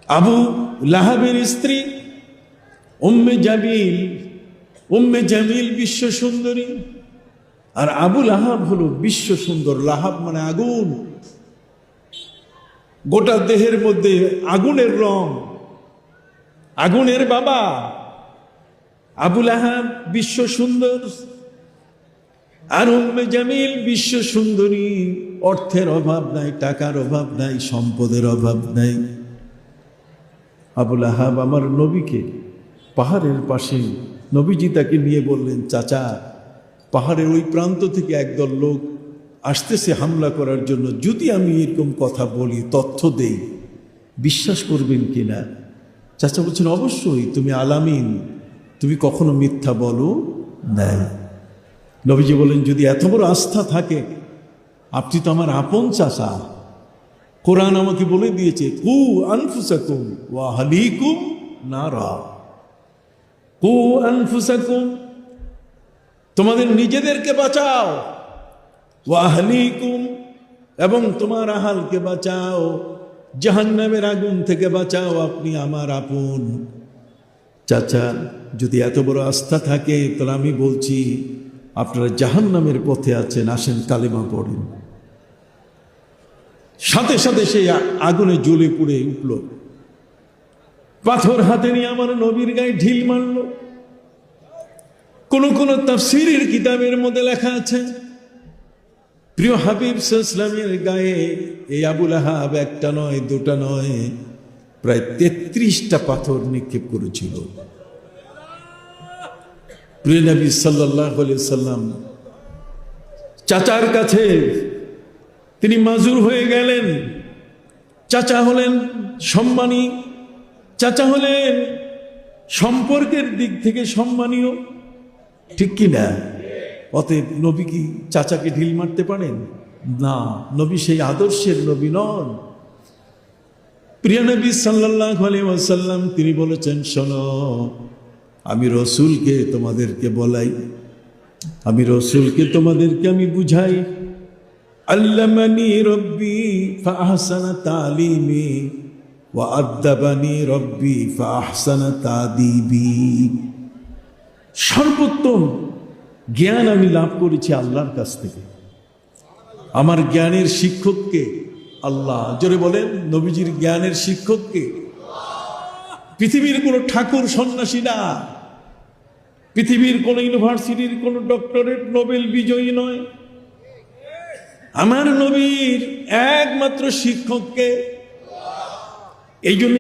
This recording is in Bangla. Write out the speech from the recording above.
আবু লাহাবের স্ত্রী উম্মে জামিল বিশ্ব সুন্দরী, আর আবু লাহাব হলো বিশ্ব সুন্দর। লাহাব মানে আগুন, গোটা দেহের মধ্যে আগুনের রং, আগুনের বাবা। আবু লাহাব বিশ্ব সুন্দর, আর উম্মে জামিল বিশ্ব সুন্দরী। অর্থের অভাব নাই, টাকার অভাব নাই, সম্পদের অভাব নাই। আবু লাহাব আমার নবীকে পাহাড়ের পাশে, নবীজি তাকে নিয়ে বললেন, চাচা, পাহাড়ের ওই প্রান্ত থেকে একদল লোক আসতেছে হামলা করার জন্য, যদি আমি এরকম কথা বলি, তথ্য দেই, বিশ্বাস করবেন কিনা? চাচা বলছেন, অবশ্যই, তুমি আলামিন, তুমি কখনো মিথ্যা বলো না। নবীজি বলেন, যদি এত বড় আস্থা থাকে, আপনি তো আমার আপন চাচা। কোরআন আমাকে বলে দিয়েছে, কু আনফুসাকুম ওয়া আহলিকুম নারা। কু আনফুসাকুম, তোমাদের নিজেদেরকে বাঁচাও, ওয়া আহলিকুম, এবং তোমার আহালকে বাঁচাও, জাহান্নামের আগুন থেকে বাঁচাও। আপনি আমার আপন চাচা। যদি এত বড় আস্থা থাকে, তাহলে আমি বলছি, আপনারা জাহান্নামের পথে আছেন, আসেন কালেমা পড়েন। সাথে সাথে সেই আগুনে জ্বলে পুড়ে উঠল। পাথর হাতে নিয়ে আমার নবীর গায়ে ঢিল মারল। কোন কোন তাফসীরের কিতাবের মধ্যে লেখা আছে, প্রিয় হাবিব সাল্লাল্লাহু আলাইহি ওয়াসাল্লামের গায়ে এই আবু লাহাব একটা নয়, দুটা নয়, প্রায় 33টা পাথর নিক্ষেপ করেছিল। প্রিয় নবী সাল্লাল্লাহু আলাইহি ওয়াসাল্লাম চাচার কাছে তিনি মাজুর হয়ে গেলেন। চাচা হলেন সম্মানী, চাচা হলেন সম্পর্কের দিক থেকে সম্মানীয়, ঠিক কি না? অতএব নবী কি চাচাকে ঢিল মারতে পারেন? না, নবী সেই আদর্শের নবী নন। প্রিয় নবী সাল্লাল্লাহু আলাইহি ওয়াসাল্লাম তিনি বলেছেন, শোনো, আমি রসুলকে তোমাদেরকে বলাই, আমি রসুলকে তোমাদেরকে আমি বুঝাই। আল্লামানি রব্বি ফাআহসানা তালিমি ওয়া আদ্দাবানি রব্বি ফাআহসানা তাদিবি। সর্বোত্তম জ্ঞান আমি লাভ করেছি আল্লাহর কাছ থেকে। আমার জ্ঞানের শিক্ষককে আল্লাহ। জোরে বলেন, নবীজির জ্ঞানের শিক্ষককে। পৃথিবীর কোনো ঠাকুর সন্ন্যাসী না, পৃথিবীর কোন ইউনিভার্সিটির কোন ডক্টরেট নোবেল বিজয়ী নয়, আমার নবীর একমাত্র শিক্ষককে। এই জন্য